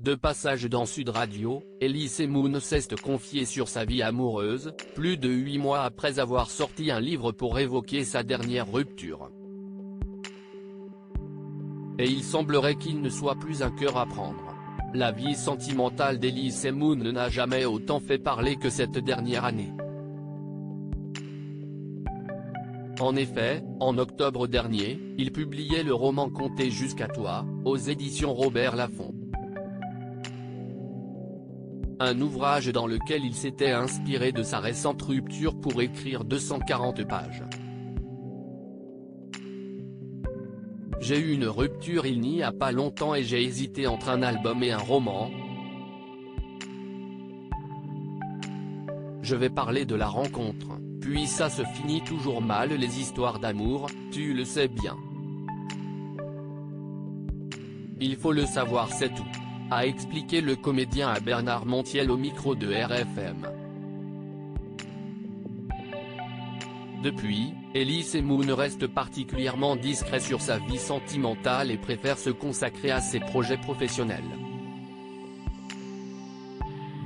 De passage dans Sud Radio, Elise Moon s'est confiée sur sa vie amoureuse, plus de 8 mois après avoir sorti un livre pour évoquer sa dernière rupture. Et il semblerait qu'il ne soit plus un cœur à prendre. La vie sentimentale d'Elise Moon n'a jamais autant fait parler que cette dernière année. En effet, en octobre dernier, il publiait le roman Compter jusqu'à toi, aux éditions Robert Laffont. Un ouvrage dans lequel il s'était inspiré de sa récente rupture pour écrire 240 pages. J'ai eu une rupture il n'y a pas longtemps et j'ai hésité entre un album et un roman. Je vais parler de la rencontre, puis ça se finit toujours mal les histoires d'amour, tu le sais bien. Il faut le savoir c'est tout, a expliqué le comédien à Bernard Montiel au micro de RFM. Depuis, Elise Moon reste particulièrement discret sur sa vie sentimentale et préfère se consacrer à ses projets professionnels.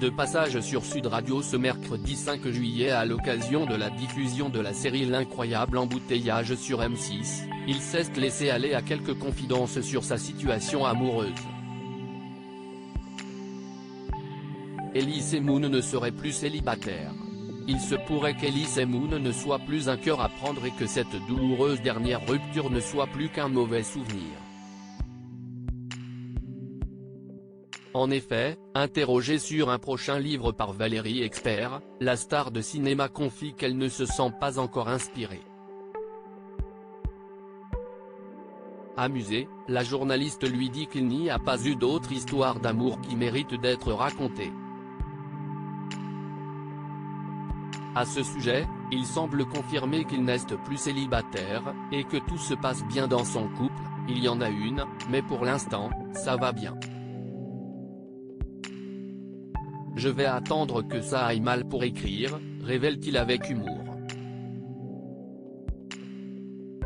De passage sur Sud Radio ce mercredi 5 juillet à l'occasion de la diffusion de la série L'incroyable embouteillage sur M6, il s'est laissé aller à quelques confidences sur sa situation amoureuse. Elise Moon ne serait plus célibataire. Il se pourrait qu'Elise Moon ne soit plus un cœur à prendre et que cette douloureuse dernière rupture ne soit plus qu'un mauvais souvenir. En effet, interrogée sur un prochain livre par Valérie Expert, la star de cinéma confie qu'elle ne se sent pas encore inspirée. Amusée, la journaliste lui dit qu'il n'y a pas eu d'autre histoire d'amour qui mérite d'être racontée. À ce sujet, il semble confirmer qu'il n'est plus célibataire, et que tout se passe bien dans son couple. Il y en a une, mais pour l'instant, ça va bien. Je vais attendre que ça aille mal pour écrire, révèle-t-il avec humour.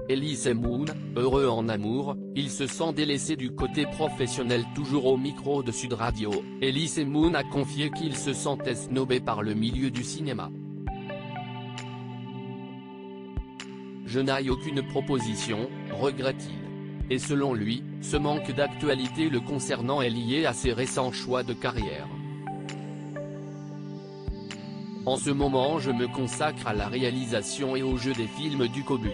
Elise Moon, heureux en amour, il se sent délaissé du côté professionnel. Toujours au micro de Sud Radio, Elise Moon a confié qu'il se sentait snobé par le milieu du cinéma. Je n'ai aucune proposition, regrette-t-il. Et selon lui, ce manque d'actualité le concernant est lié à ses récents choix de carrière. En ce moment je me consacre à la réalisation et au jeu des films du Cobu.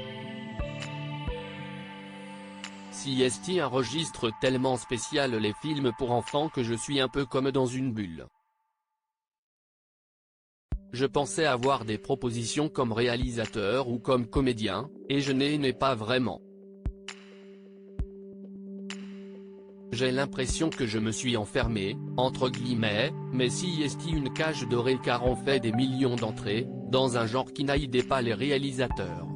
Si est un registre tellement spécial les films pour enfants que je suis un peu comme dans une bulle. Je pensais avoir des propositions comme réalisateur ou comme comédien, et je n'ai pas vraiment. J'ai l'impression que je me suis enfermé, entre guillemets, mais si est une cage dorée car on fait des millions d'entrées, dans un genre qui n'aide pas les réalisateurs.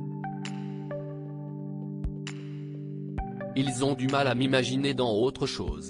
Ils ont du mal à m'imaginer dans autre chose.